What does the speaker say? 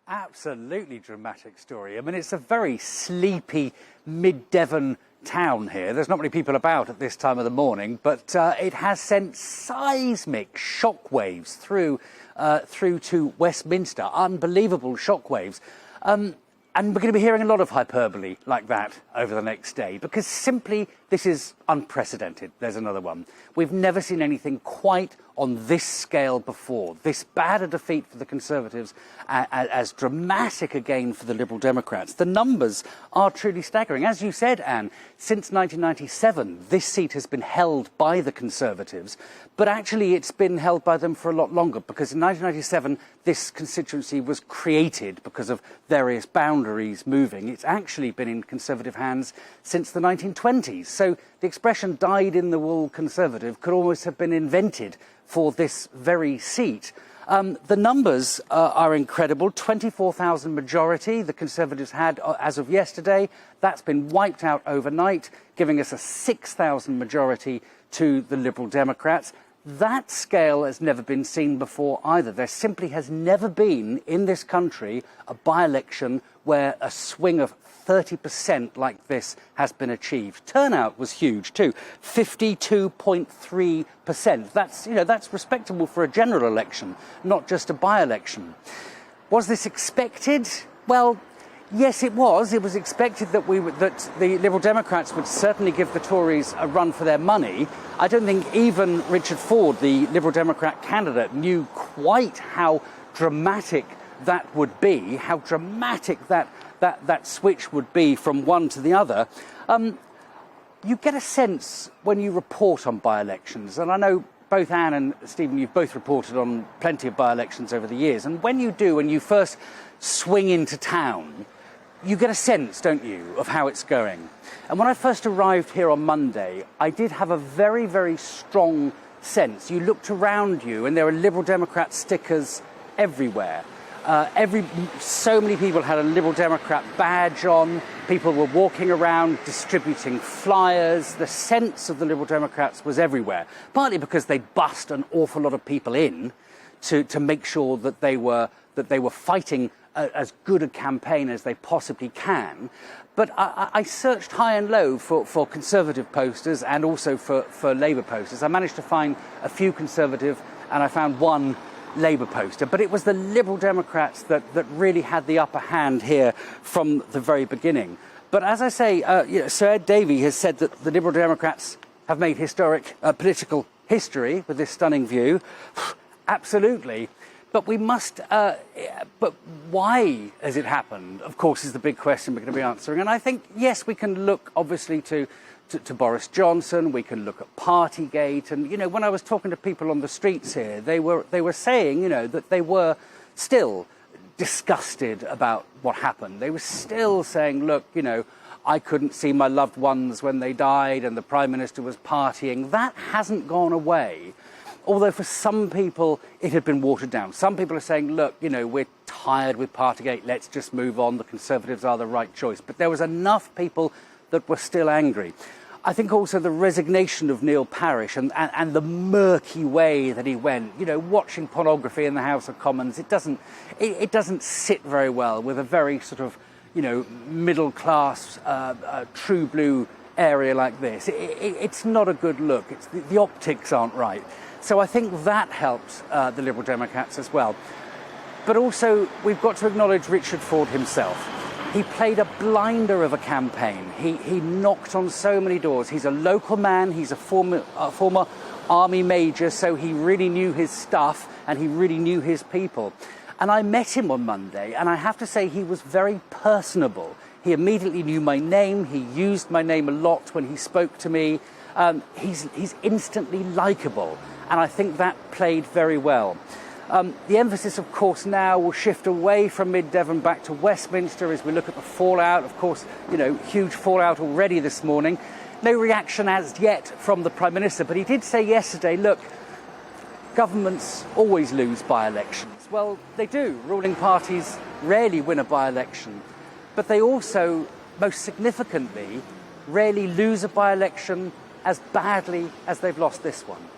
Absolutely dramatic story. I mean, it's a very sleepy mid-Devon town here. There's not many people about at this time of the morning, but it has sent seismic shockwaves through to Westminster. Unbelievable shockwaves. And we're going to be hearing a lot of hyperbole like that over the next day, because simply this is unprecedented. There's another one. We've never seen anything quite on this scale before. This bad a defeat for the Conservatives, as dramatic a gain for the Liberal Democrats. The numbers are truly staggering. As you said, Anne, since 1997, this seat has been held by the Conservatives, but actually it's been held by them for a lot longer, because in 1997, this constituency was created because of various boundaries moving. It's actually been in Conservative hands since the 1920s. So the expression dyed-in-the-wool Conservative could almost have been invented for this very seat. The numbers are incredible. 24,000 majority the Conservatives had as of yesterday. That's been wiped out overnight, giving us a 6,000 majority to the Liberal Democrats. That scale has never been seen before either. There simply has never been in this country a by-election where a swing of 30% like this has been achieved. Turnout was huge too, 52.3%. That's respectable for a general election, not just a by-election. Was this expected? Well, yes, it was. It was expected that the Liberal Democrats would certainly give the Tories a run for their money. I don't think even Richard Ford, the Liberal Democrat candidate, knew quite how dramatic that would be, how dramatic that switch would be from one to the other. You get a sense when you report on by-elections, and I know both Anne and Stephen, you've both reported on plenty of by-elections over the years, and when you do, when you first swing into town, you get a sense, don't you, of how it's going. And when I first arrived here on Monday, I did have a very, very strong sense. You looked around you and there were Liberal Democrat stickers everywhere. So many people had a Liberal Democrat badge on. People were walking around distributing flyers. The sense of the Liberal Democrats was everywhere, partly because they bussed an awful lot of people in to make sure that they were fighting as good a campaign as they possibly can. But I searched high and low for Conservative posters and also for Labour posters. I managed to find a few Conservative, and I found one Labour poster, but it was the Liberal Democrats that really had the upper hand here from the very beginning. But as I say, Sir Ed Davey has said that the Liberal Democrats have made historic political history with this stunning view. Absolutely. But we must, but why has it happened, of course, is the big question we're going to be answering. And I think, yes, we can look, obviously, to Boris Johnson, we can look at Partygate. And, when I was talking to people on the streets here, they were saying, that they were still disgusted about what happened. They were still saying, look, I couldn't see my loved ones when they died and the Prime Minister was partying. That hasn't gone away. Although for some people it had been watered down. Some people are saying, look, we're tired with Partygate, let's just move on, the Conservatives are the right choice. But there was enough people that were still angry. I think also the resignation of Neil Parish and the murky way that he went, watching pornography in the House of Commons, it doesn't sit very well with a very sort of, middle class, true blue area like this. It's not a good look. The optics aren't right. So I think that helped the Liberal Democrats as well. But also, we've got to acknowledge Richard Ford himself. He played a blinder of a campaign. He knocked on so many doors. He's a local man. He's a former army major, so he really knew his stuff and he really knew his people. And I met him on Monday, and I have to say he was very personable. He immediately knew my name. He used my name a lot when he spoke to me. He's instantly likeable. And I think that played very well. The emphasis, of course, now will shift away from Mid-Devon back to Westminster as we look at the fallout. Of course, huge fallout already this morning. No reaction as yet from the Prime Minister, but he did say yesterday, look, governments always lose by-elections. Well, they do. Ruling parties rarely win a by-election. But they also, most significantly, rarely lose a by-election as badly as they've lost this one.